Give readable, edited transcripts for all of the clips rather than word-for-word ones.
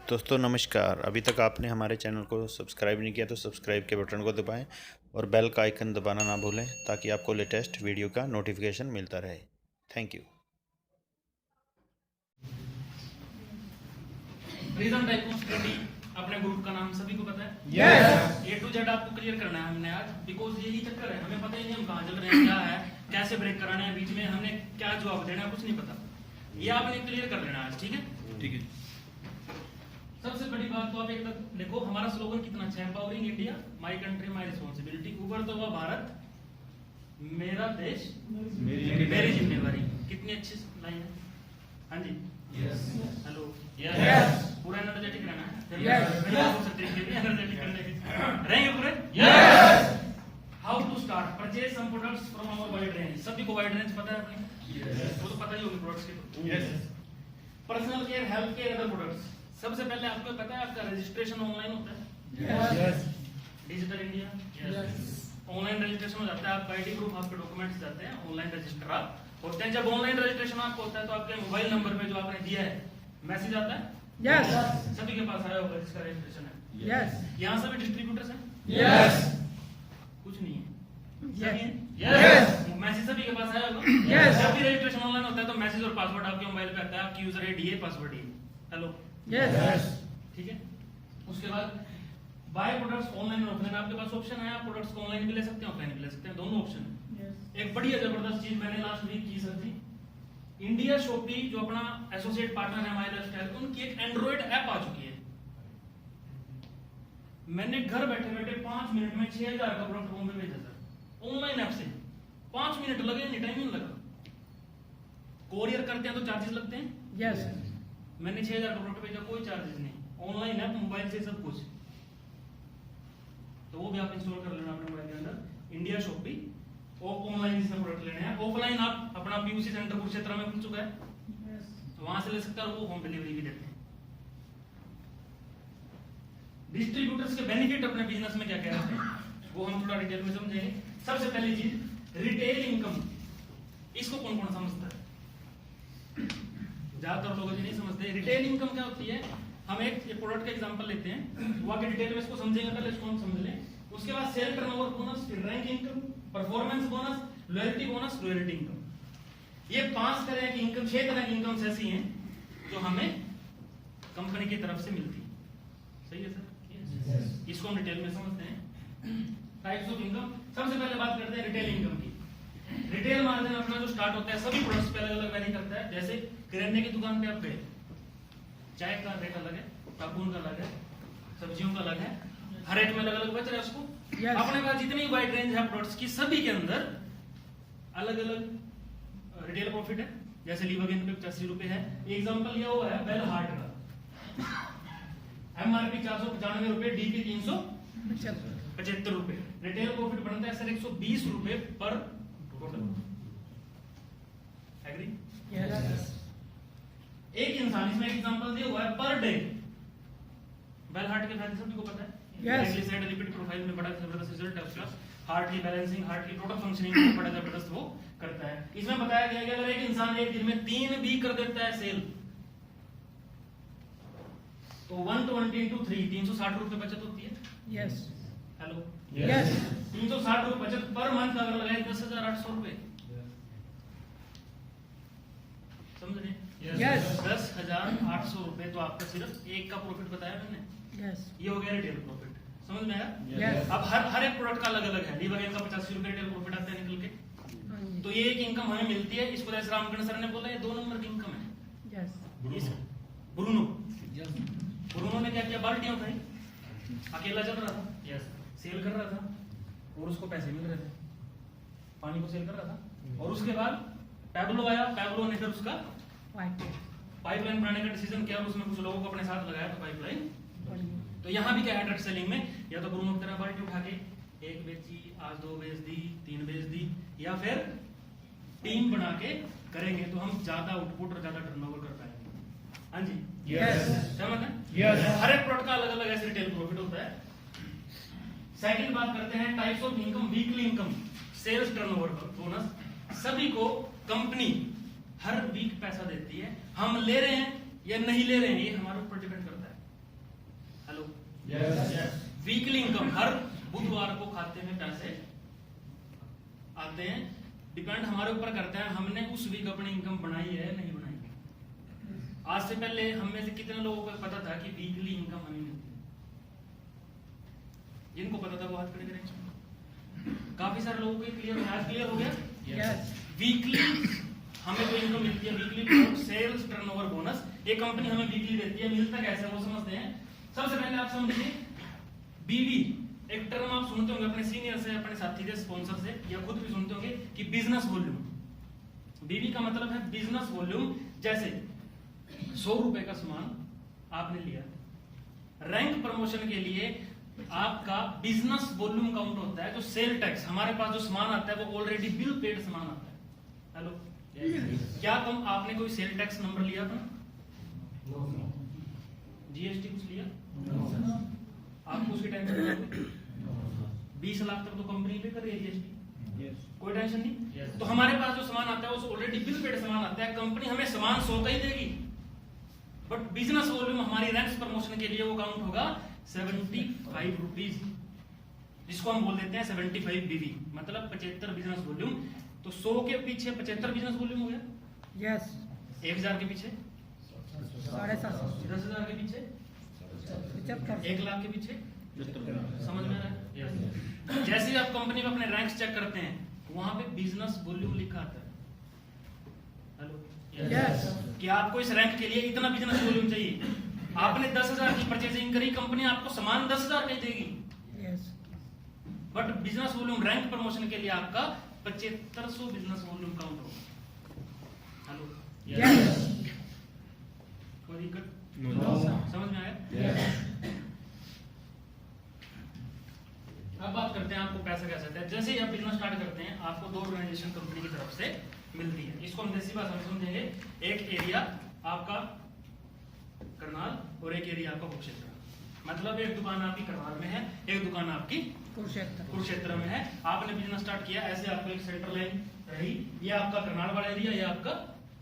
दोस्तों नमस्कार। अभी तक आपने हमारे चैनल को सब्सक्राइब नहीं किया तो सब्सक्राइब के बटन को दबाएं और बेल का आइकन दबाना ना भूलें ताकि आपको लेटेस्ट वीडियो का नोटिफिकेशन मिलता रहे। Thank you. रीजन डायग्नोस्टिक अपने ग्रुप का नाम सभी को पता है। Yes. ए टू जेड आपको क्लियर करना है हमने आज, बिकॉज यही चक्कर है, हमें पता ही नहीं हम कहाँ चल रहे हैं, क्या है, कैसे ब्रेक कराना है, बीच में हमने क्या जवाब देना है, कुछ नहीं पता। ये आपने क्लियर कर लेना आज, ठीक है? ठीक है। सबसे बड़ी बात तो आप एक तक देखो, हमारा स्लोगन कितना अच्छा है, empowering India, my country my responsibility. उभरता हुआ भारत मेरा देश मेरी जिम्मेवारी। कितनी अच्छी लाइन है। हाँ जी, हेलो, पूरा एनर्जेटिक रहना है। एनर्जेटिक रहेंगे पूरे। How to start purchase some products from our wide range. सभी को वाइड रेंज पता है अपनी? वो तो पता ही होगी प्रोडक्ट्स के। Personal care, health care, other products. सबसे पहले आपको पता है आपका रजिस्ट्रेशन ऑनलाइन होता है। डिजिटल इंडिया, ऑनलाइन रजिस्ट्रेशन हो जाता है। आपका आईडी प्रूफ, आपके डॉक्यूमेंट्स जाते हैं, ऑनलाइन रजिस्टर आप होते हैं। जब ऑनलाइन रजिस्ट्रेशन आपको होता है तो आपके मोबाइल नंबर पे जो आपने दिया है मैसेज आता है। सभी के पास आया होगा जिसका रजिस्ट्रेशन है। यहाँ सभी डिस्ट्रीब्यूटर्स हैं। कुछ नहीं है। मैसेज सभी के पास आया होगा। जब भी रजिस्ट्रेशन ऑनलाइन होता है तो मैसेज और पासवर्ड आपके मोबाइल पे आता है। आपकी यूजर आईडी है, पासवर्ड है। हेलो, ठीक है। उसके बाद बाय प्रोडक्ट्स ऑनलाइन और ऑफलाइन। आपके पास ऑप्शन है, आप प्रोडक्ट्स को ऑनलाइन भी ले सकते हैं, ऑफलाइन भी ले सकते हैं, दोनों ऑप्शन है। एक बढ़िया जबरदस्त चीज मैंने लास्ट वीक की सर थी, इंडिया शॉपी जो अपना एसोसिएट पार्टनर है माय लाइफस्टाइल, उनकी एक एंड्रॉइड ऐप आ चुकी है। मैंने घर बैठे बैठे 5 मिनट में 6000 का प्रोडक्ट होम पे भेजा सर, ऑनलाइन ऐप से। 5 मिनट लगे, नहीं टाइम नहीं लगा। कोरियर करते हैं तो चार्जेस लगते हैं। मैंने 6000 का प्रोडक्ट भेजा, कोई चार्जेस नहीं, ऑनलाइन ऐप, मोबाइल से सब कुछ। तो वो भी आप इंस्टॉल कर लेना अपने मोबाइल के अंदर, इंडिया शॉपी। ऑनलाइन इसमें प्रोडक्ट लेने हैं, ऑफलाइन आप अपना पीयूसी सेंटर कुरुक्षेत्र में खुल चुका है, तो वहां से ले सकते हैं और वो होम डिलीवरी भी देते हैं। डिस्ट्रीब्यूटर्स के बेनिफिट अपने बिजनेस में क्या क्या रहते हैं वो हम थोड़ा डिटेल में समझेंगे। सबसे पहली चीज रिटेल इनकम। इसको कौन कौन समझता है? ज्यादातर लोग अभी नहीं समझते। रिटेल इनकम क्या होती है? हम एक प्रोडक्ट का एग्जांपल लेते हैं, वो आगे डिटेल में इसको समझेंगे, पहले इसको हम समझ लें। उसके बाद सेल टर्नओवर बोनस, फिर rank income, performance bonus, loyalty bonus, royalty income. ये 5 तरह की इनकम, 6 तरह की इनकम्स ऐसी हैं जो हमें कंपनी की तरफ से मिलती है। सही है सर? इसको हम डिटेल में समझते हैं। Types of income. सबसे पहले बात करते हैं रिटेल इनकम की। रिटेल मार्जिन अपना जो स्टार्ट होता है सभी प्रोडक्ट्स पे अलग अलग वैरी करता है। जैसे किराने की दुकान पे आप गए, चाय का रेट अलग है, साबुन का अलग है, सब्जियों का अलग है, हर रेट में अलग अलग बच रहा है उसको। अपने पास जितनी वाइड रेंज है प्रोडक्ट्स की, सभी के अंदर अलग अलग रिटेल प्रॉफिट है। जैसे लीवागेन पे 85 रुपए है, एग्जांपल लिया हुआ है बेल हार्ट का, एमआरपी 495 रुपए, डीपी 375 रुपए। रिटेल प्रॉफिट बनता है सर 120 रुपए पर टोटल। एग्री? एक इंसान, इसमें एग्जांपल दिया हुआ है पर डे। बेल हार्ट के फायदे सभी को पता है। ट्राइग्लिसराइड लिपिड प्रोफाइल में बड़ा जबरदस्त रिजल्ट है उसका। हार्ट की बैलेंसिंग, हार्ट की टोटल फंक्शनिंग में बड़ा जबरदस्त वो करता है। इसमें बताया गया है कि अगर एक इंसान एक दिन में 3 भी कर देता है सेल, तो 120 into 3 360 रुपए बचत होती है। हेलो, 360 रुपए बचत पर मंथ अगर लगाए 10,800 रुपए। समझ रहे? 10,800 रुपए तो आपका सिर्फ एक का प्रॉफिट बताया मैंने। ये हो गया रिटेल प्रॉफिट। समझ में आया? अब हर एक प्रोडक्ट का अलग अलग है। लीवागेन का 85 रुपए रिटेल प्रॉफिट आता है निकल के। तो ये एक इनकम हमें मिलती है। इसको जैसे रामकरण सर ने बोला, ये 2 नंबर की इनकम है। ब्रूनो ने क्या किया? बाल्टियां उठाई, अकेला चल रहा था, सेल कर रहा था और उसको पैसे मिल रहे थे, पानी को सेल कर रहा था। और उसके बाद पैब्लो आया, पैब्लो ने फिर उसका पाइपलाइन बनाने का डिसीजन किया और उसमें कुछ लोगों को अपने साथ लगाया तो पाइपलाइन। तो यहाँ भी क्या है, डायरेक्ट सेलिंग में या तो ब्रूनो की तरह बाल्टी उठा के 1 बेची, आज 2 बेच दी, 3 बेच दी, या फिर टीम बना के करेंगे तो हम ज्यादा आउटपुट और ज्यादा टर्नओवर कर पाएंगे। हाँ जी, समझ है? हर एक प्रोडक्ट का अलग अलग ऐसे रिटेल प्रॉफिट होता है। सेकंड बात करते हैं types of income. Weekly income, sales turnover bonus. सभी को कंपनी हर वीक पैसा देती है, हम ले रहे हैं या नहीं ले रहे हैं ये हमारे ऊपर डिपेंड करता है। वीकली इनकम, हर बुधवार को खाते में पैसे आते हैं। डिपेंड हमारे ऊपर करता है हमने उस वीक अपनी इनकम बनाई है नहीं बनाई। आज से पहले हम में से कितने लोगों को पता था कि वीकली इनकम हमें मिलती है? जिनको पता था वो हाथ खड़े करें। काफी सारे लोगों को क्लियर हो गया। वीकली हमें कोई इनकम मिलती है, वीकली सेल्स टर्नओवर बोनस, ये कंपनी हमें वीकली देती है। मिलता कैसे वो समझते हैं। सबसे पहले आप समझिए बीवी, एक टर्म आप सुनते होंगे अपने सीनियर से, अपने साथी से, स्पॉन्सर से, या खुद भी सुनते होंगे कि बिजनेस वॉल्यूम। बीवी का मतलब है बिजनेस वॉल्यूम। जैसे 100 रुपए का सामान आपने लिया, रैंक प्रमोशन के लिए आपका बिजनेस वॉल्यूम काउंट होता है। जो सेल टैक्स हमारे पास जो सामान आता है वो ऑलरेडी बिल पेड सामान आता है। हेलो, क्या तुम आपने कोई सेल टैक्स नंबर लिया अपना? जीएसटी कुछ लिया? आपको उसकी टेंशन? 20 लाख तक तो कंपनी पे कर रही है जीएसटी, कोई टेंशन नहीं। तो हमारे पास जो सामान आता है वो ऑलरेडी बिल पेड सामान आता है। कंपनी हमें सामान 100 का ही देगी, बट बिजनेस वॉल्यूम हमारी रैंक्स प्रमोशन के लिए वो काउंट होगा 75 रुपीज, जिसको हम बोल देते हैं 75 बीवी, मतलब 75 बिजनेस वॉल्यूम। तो 100 के पीछे 75 बिजनेस वॉल्यूम हो गया। 1000 के पीछे 750, 10,000 के पीछे 1 लाख के पीछे। समझ में आ रहा है? जैसे ही आप कंपनी में अपने रैंक्स चेक करते हैं वहां पे बिजनेस वॉल्यूम लिखा आता है। हेलो, कि आपको इस रैंक के लिए इतना बिजनेस वॉल्यूम चाहिए। आपने 10,000 की परचेजिंग करी, कंपनी आपको सामान 10,000 का ही देगी, but business volume rank promotion के लिए आपका 7500 बिजनेस वॉल्यूम काउंट होगा। हेलो, कोई दिक्कत? समझ में आया? अब बात करते हैं आपको पैसा कैसे आता है। जैसे ही आप बिजनेस स्टार्ट करते हैं आपको 2 ऑर्गेनाइजेशन कंपनी की तरफ से मिलती है। इसको हम देसी भाषा में समझेंगे। एक एरिया आपका करनाल और एक एरिया आपका कुरुक्षेत्र। मतलब एक दुकान आपकी करनाल में है, एक दुकान आपकी कुरुक्षेत्र में है। आपने बिजनेस स्टार्ट किया, ऐसे आपको एक सेंटर लाइन रही, ये आपका करनाल वाला एरिया, ये आपका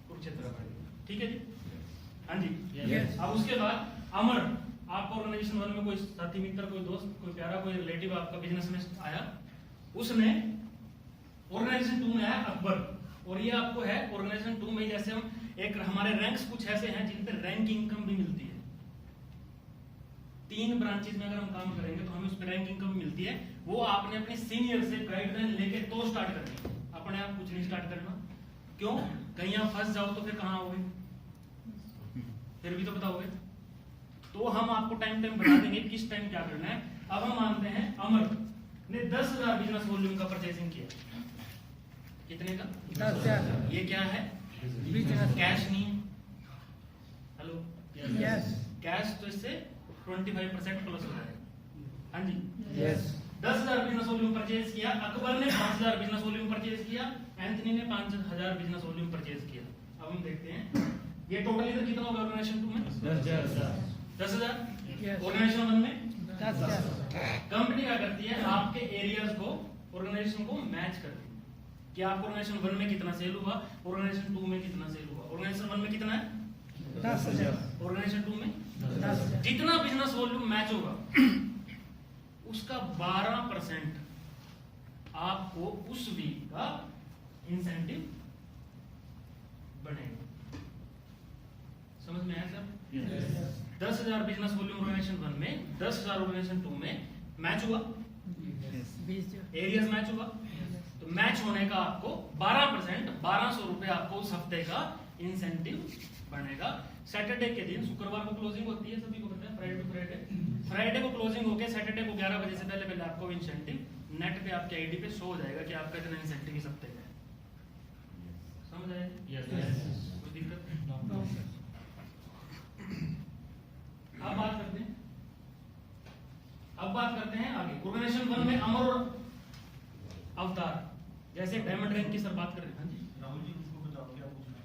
कुरुक्षेत्र वाला एरिया। ठीक है जी? हाँ जी। अब उसके बाद अमर, आपका ऑर्गेनाइजेशन 1 में कोई साथी मित्र, कोई दोस्त, कोई प्यारा, कोई रिलेटिव आपका बिजनेस में आया, उसने ऑर्गेनाइजेशन 2 में आया अकबर, और ये आपको है ऑर्गेनाइजेशन 2 में। जैसे हम एक हमारे रैंक्स कुछ ऐसे हैं जिन पे रैंक इनकम भी मिलती है। 3 ब्रांचेस में अगर हम काम करेंगे तो हमें उस पर रैंक इनकम मिलती है। वो आपने अपने सीनियर से गाइडलाइन लेके तो स्टार्ट करनी है, अपने आप कुछ नहीं स्टार्ट करना। क्यों? कहीं आप फंस जाओ तो फिर कहां आओगे? फिर भी तो बताओगे। तो हम आपको टाइम बता देंगे किस टाइम क्या करना है। अब हम मानते हैं अमर ने 10,000 बिजनेस वॉल्यूम का परचेसिंग किया। कितने का? 10,000। ये क्या है? कैश नहीं है। हेलो, कैश तो इससे 25% प्लस हो जाएगा। हाँ जी, 10,000 बिजनेस वॉल्यूम परचेज किया। अकबर ने 5,000 बिजनेस वॉल्यूम परचेज किया। एंथनी ने 5,000 बिजनेस वॉल्यूम परचेज किया। अब हम देखते हैं ये टोटल इधर कितना होगा ऑर्गेनाइजेशन 2 में? 10,000। ऑर्गेनाइजेशन 1 में 10,000। कंपनी क्या करती है? आपके एरियाज को, ऑर्गेनाइजेशन को मैच करती है कि आपको ऑर्गेनाइजेशन 1 में कितना सेल हुआ, ऑर्गेनाइजेशन 2 में कितना सेल हुआ। ऑर्गेनाइजेशन 1 में कितना है? 10,000। ऑर्गेनाइजेशन 2 में 10,000। जितना बिजनेस वॉल्यूम मैच होगा उसका 12% आपको उस वीक का इंसेंटिव बनेगा। समझ में आया सर? 10,000 बिजनेस वॉल्यूम ऑर्गेनाइजेशन 1 में, 10,000 ऑर्गेनाइजेशन 2 में मैच हुआ, एरियाज मैच हुआ। तो मैच होने का आपको 12%, 1,200 रुपए आपको उस हफ्ते का इंसेंटिव बनेगा। सैटरडे के दिन, शुक्रवार को क्लोजिंग होती है, सभी को पता है, फ्राइडे टू फ्राइडे। फ्राइडे को क्लोजिंग होके सैटरडे को 11 बजे से पहले आपको इंसेंटिव नेट पे आपके आईडी पे शो हो जाएगा कि आपका इतना इंसेंटिव इस हफ्ते का है। समझ आए? कोई दिक्कत? अब बात करते हैं आगे। ऑर्गेनाइजेशन 1 में अमर और अवतार, जैसे डायमंड रैंक की सर बात कर रहे हैं। हाँ जी राहुल जी, उसको बताओ क्या पूछना है।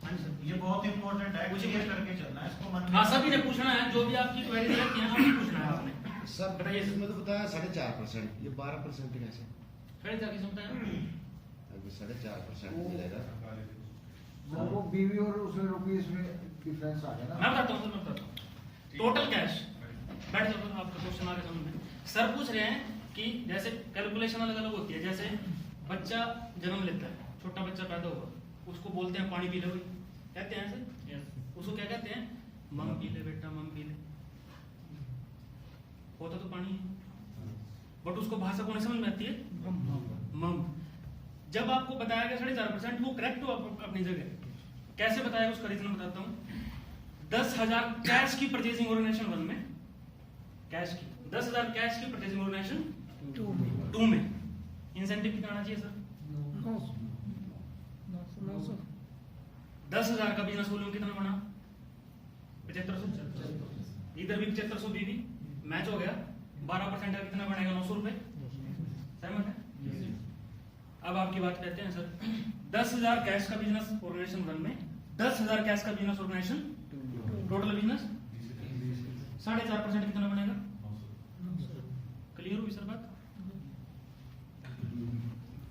हाँ जी सर, ये बहुत इंपॉर्टेंट है, कुछ क्लियर करके चलना है इसको। मन हाँ, सभी ने पूछना है, जो भी आपकी क्वेरी रहती है वही पूछना है आपने। सर बताइए। इसमें तो बताया 4.5%, ये 12% कैसे? खड़े जाके सुनता है। अभी 4.5% मिलेगा। वो बीवी और उसमें रुपीस में डिफरेंस आ गया ना। मैं बताता हूँ सर, मैं बताता हूँ। Total cash. बैठ जाओ, आपका क्वेश्चन आ गया समझ में। सर पूछ रहे हैं कि जैसे कैलकुलेशन अलग अलग होती है, जैसे बच्चा जन्म लेता है, छोटा बच्चा पैदा हुआ, उसको बोलते हैं पानी पी ले, कहते हैं सर, उसको क्या कहते हैं, मम पी ले बेटा, मम पी ले, होता तो पानी है, बट उसको भाषा कौन समझ में आती है, मम। जब आपको बताया गया 4.5%, वो करेक्ट हो अपनी जगह, कैसे बताया उसका रीजन बताता हूँ। 10,000 कैश की परचेजिंग ऑर्गेनाइजेशन 1 में, कैश की 10,000 कैश की परचेजिंग ऑर्गेनाइजेशन 2 में इंसेंटिव कितना आना चाहिए सर, 10,000 का बिजनेस वॉल्यूम कितना बना, 7500, इधर भी 7500 भी मैच हो गया, 12% का कितना बनेगा, 900 रुपए, सहमत है। अब आपकी बात कहते हैं सर, 10,000 कैश का बिजनेस ऑर्गेनाइजेशन 1 में, 10,000 कैश का बिजनेस ऑर्गेनाइजेशन, टोटल बिजनेस 4.5% कितना बनेगा, क्लियर हुई सर बात,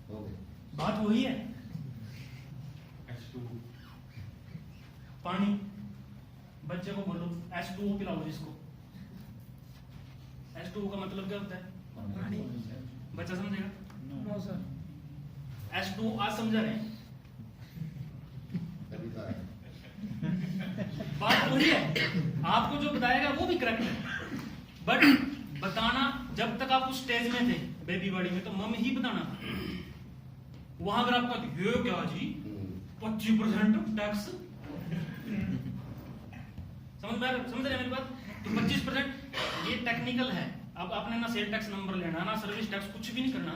हो गया। बात वही है। पानी, बच्चे को बोलो H2O पिलाओ जिसको, H2O का मतलब क्या होता है, बच्चा समझेगा, नो सर, H2O आज समझा रहे हैं, तभी तो आया। बात वही है, आपको जो बताएगा वो भी करेक्ट है, बट बताना जब तक आप उस स्टेज में थे बेबी बॉडी में, तो मम ही बताना था। वहां अगर आपका ये क्या जी 25% टैक्स, समझ रहे मेरी बात, तो 25% ये टेक्निकल है। अब आपने ना सेल टैक्स नंबर लेना, ना सर्विस टैक्स, कुछ भी नहीं करना,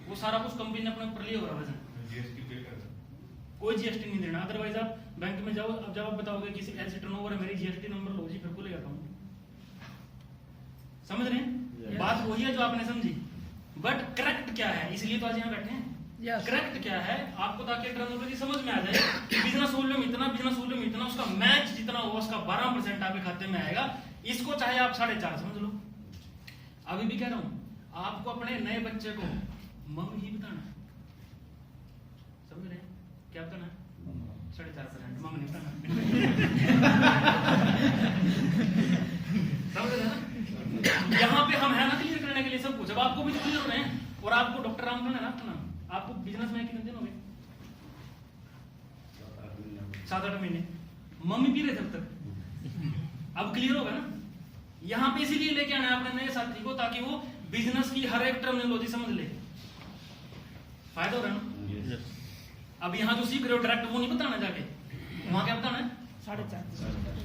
वो सारा कुछ कंपनी ने अपने ऊपर लिया हुआ वजन, कोई जीएसटी नहीं देना। अदरवाइज आप बैंक में जाओ, अब जब आप बताओगे किसी ऐसे टर्नओवर है, मेरी जीएसटी नंबर लो जी, फिर खुलेगा अकाउंट। समझ रहे हैं, बात वही है जो आपने समझी, बट करेक्ट क्या है, इसलिए तो आज यहाँ बैठे हैं। Yes. करेक्ट क्या है आपको, ताकि टर्नओवर की समझ में आ जाए कि बिजनेस वॉल्यूम इतना, बिजनेस वॉल्यूम इतना, उसका मैच जितना होगा उसका 12% आपके खाते में आएगा। इसको चाहे आप 4.5 समझ लो। अभी भी कह रहा हूं, आपको अपने नए बच्चे को मम ही बताना है, समझ रहे हैं, क्या बताना है, 4.5% मम नहीं बताना, समझ रहे हैं ना। यहाँ पे हम है ना क्लियर करने के लिए सब कुछ। अब आपको भी क्लियर हो रहे हैं, और आपको डॉक्टर रामकरण है ना अपना, आपको बिजनेस में कितने दिन हो गए, 7-8 महीने, मम्मी पी रहे थे तब तक, अब क्लियर होगा ना। यहाँ पे इसीलिए लेके आना है अपने नए साथी को, ताकि वो बिजनेस की हर एक टर्मिनोलॉजी समझ ले, फायदा हो रहा है ना। अब यहाँ जो सीख रहे हो डायरेक्ट वो नहीं बताना, जाके वहां क्या बताना है, 4.5%।